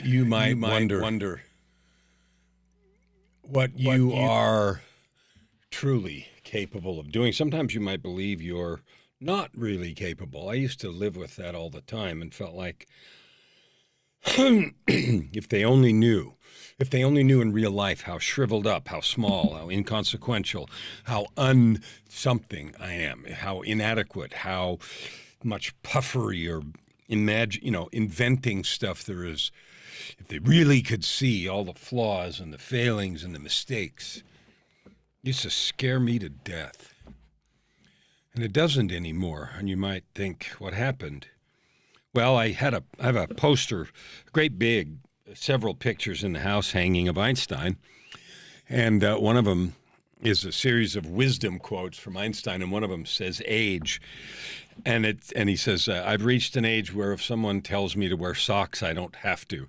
You might wonder what you are truly capable of doing. Sometimes you might believe you're not really capable. I used to live with that all the time and felt like if they only knew, if they only knew in real life how shriveled up, how small, how inconsequential, how something I am, how inadequate, how much puffery or inventing stuff there is. If they really could see all the flaws and the failings and the mistakes, it used to scare me to death. And it doesn't anymore. And you might think, what happened? Well, I have a poster, great big, several pictures in the house hanging of Einstein. And one of them is a series of wisdom quotes from Einstein, and one of them says age. And he says, I've reached an age where if someone tells me to wear socks, I don't have to.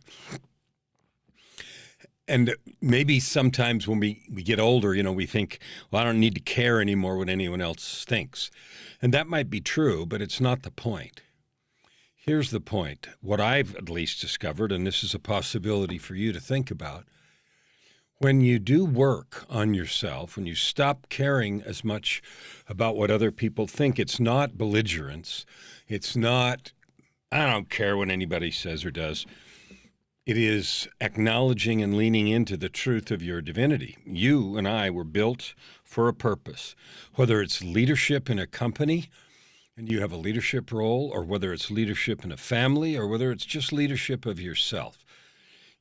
And maybe sometimes when we get older, we think, well, I don't need to care anymore what anyone else thinks. And that might be true, but it's not the point. Here's the point. What I've at least discovered, and this is a possibility for you to think about, when you do work on yourself, when you stop caring as much about what other people think, it's not belligerence. It's not, I don't care what anybody says or does. It is acknowledging and leaning into the truth of your divinity. You and I were built for a purpose, whether it's leadership in a company and you have a leadership role, or whether it's leadership in a family, or whether it's just leadership of yourself.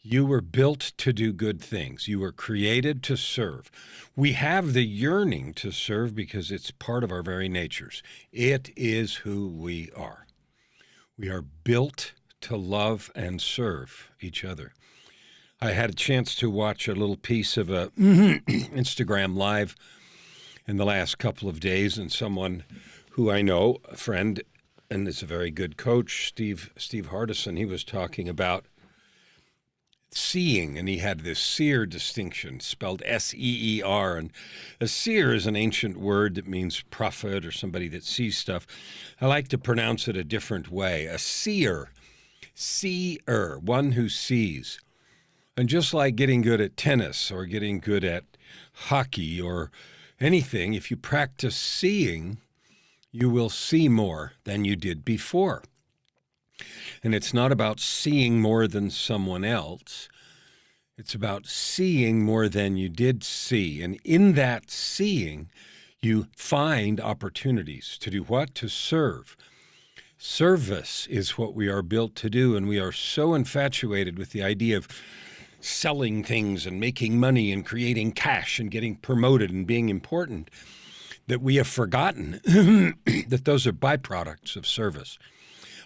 You were built to do good things. You were created to serve. We have the yearning to serve because it's part of our very natures. It is who we are. We are built to love and serve each other. I had a chance to watch a little piece of a Instagram Live in the last couple of days, and someone who I know, a friend, and is a very good coach, Steve Hardison, he was talking about seeing, and he had this seer distinction spelled S-E-E-R, and a seer is an ancient word that means prophet or somebody that sees stuff. I like to pronounce it a different way. A seer, one who sees. And just like getting good at tennis or getting good at hockey or anything, if you practice seeing, you will see more than you did before. And it's not about seeing more than someone else. It's about seeing more than you did see. And in that seeing, you find opportunities to do what? To serve. Service is what we are built to do. And we are so infatuated with the idea of selling things and making money and creating cash and getting promoted and being important that we have forgotten that those are byproducts of service.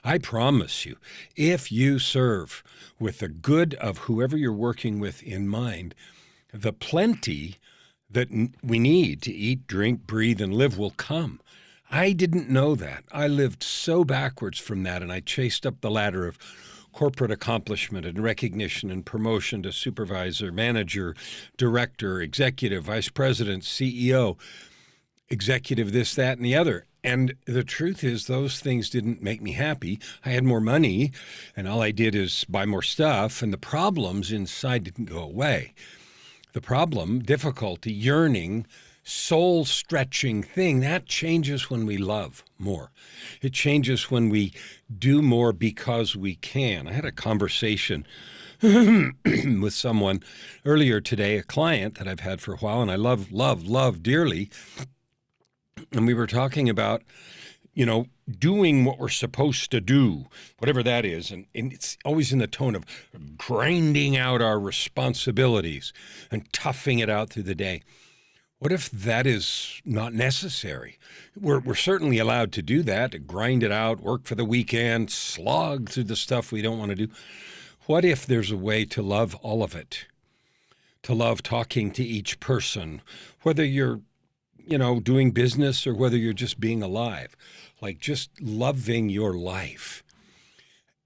I promise you, if you serve with the good of whoever you're working with in mind, the plenty that we need to eat, drink, breathe, and live will come. I didn't know that. I lived so backwards from that, and I chased up the ladder of corporate accomplishment and recognition and promotion to supervisor, manager, director, executive, vice president, CEO, executive, this, that, and the other. And the truth is those things didn't make me happy. I had more money, and all I did is buy more stuff, and the problems inside didn't go away. The problem, difficulty, yearning, soul-stretching thing, that changes when we love more. It changes when we do more because we can. I had a conversation with someone earlier today, a client that I've had for a while, and I love dearly. And we were talking about, doing what we're supposed to do, whatever that is. And it's always in the tone of grinding out our responsibilities and toughing it out through the day. What if that is not necessary? We're certainly allowed to do that, to grind it out, work for the weekend, slog through the stuff we don't want to do. What if there's a way to love all of it? To love talking to each person, whether you're doing business or whether you're just being alive, like just loving your life.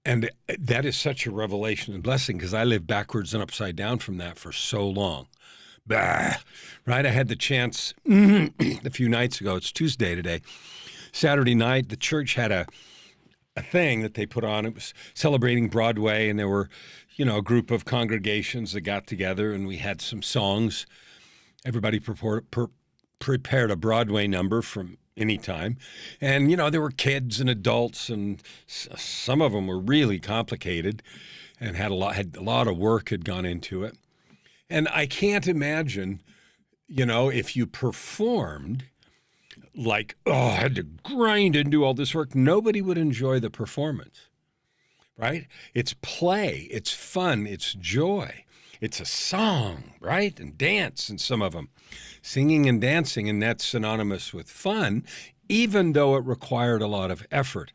And that is such a revelation and blessing because I lived backwards and upside down from that for so long. Right? I had the chance a few nights ago. It's Tuesday today. Saturday night, the church had a thing that they put on. It was celebrating Broadway, and there were, a group of congregations that got together and we had some songs. Everybody prepared a Broadway number from any time. And, there were kids and adults, and some of them were really complicated and had a lot of work had gone into it. And I can't imagine, if you performed like, I had to grind and do all this work, nobody would enjoy the performance, right? It's play, it's fun, it's joy. It's a song, right? And dance, and some of them. Singing and dancing, and that's synonymous with fun, even though it required a lot of effort.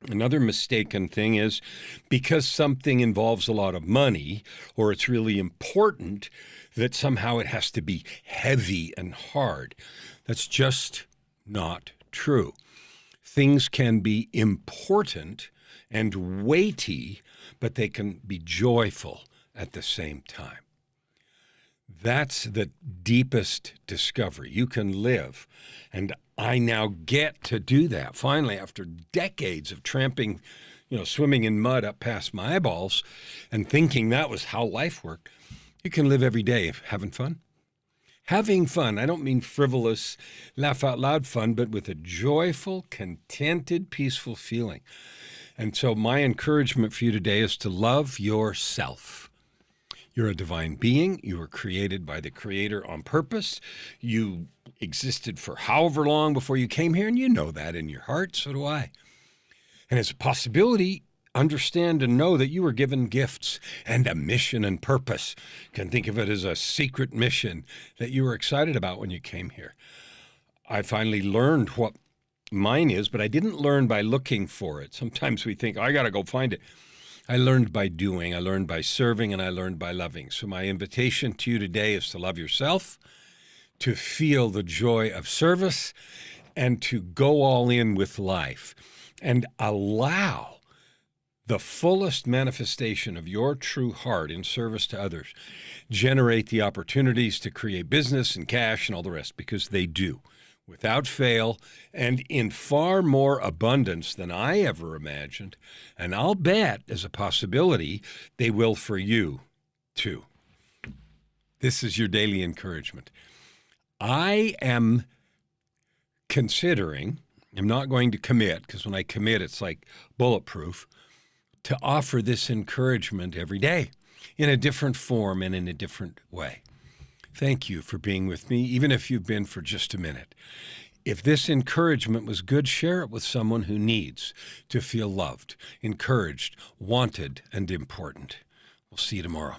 Another mistaken thing is because something involves a lot of money, or it's really important, that somehow it has to be heavy and hard. That's just not true. Things can be important and weighty, but they can be joyful at the same time. That's the deepest discovery. You can live, and I now get to do that. Finally, after decades of tramping, swimming in mud up past my eyeballs and thinking that was how life worked, you can live every day having fun. Having fun, I don't mean frivolous, laugh out loud fun, but with a joyful, contented, peaceful feeling. And so my encouragement for you today is to love yourself. You're a divine being. You were created by the Creator on purpose. You existed for however long before you came here, and you know that in your heart. So do I. And as a possibility, understand and know that you were given gifts and a mission and purpose. You can think of it as a secret mission that you were excited about when you came here. I finally learned what mine is, but I didn't learn by looking for it. Sometimes we think, I got to go find it. I learned by doing, I learned by serving, and I learned by loving. So my invitation to you today is to love yourself, to feel the joy of service, and to go all in with life and allow the fullest manifestation of your true heart in service to others generate the opportunities to create business and cash and all the rest, because they do. Without fail, and in far more abundance than I ever imagined. And I'll bet, as a possibility, they will for you, too. This is your daily encouragement. I am considering, I'm not going to commit, because when I commit, it's like bulletproof, to offer this encouragement every day in a different form and in a different way. Thank you for being with me, even if you've been for just a minute. If this encouragement was good, share it with someone who needs to feel loved, encouraged, wanted, and important. We'll see you tomorrow.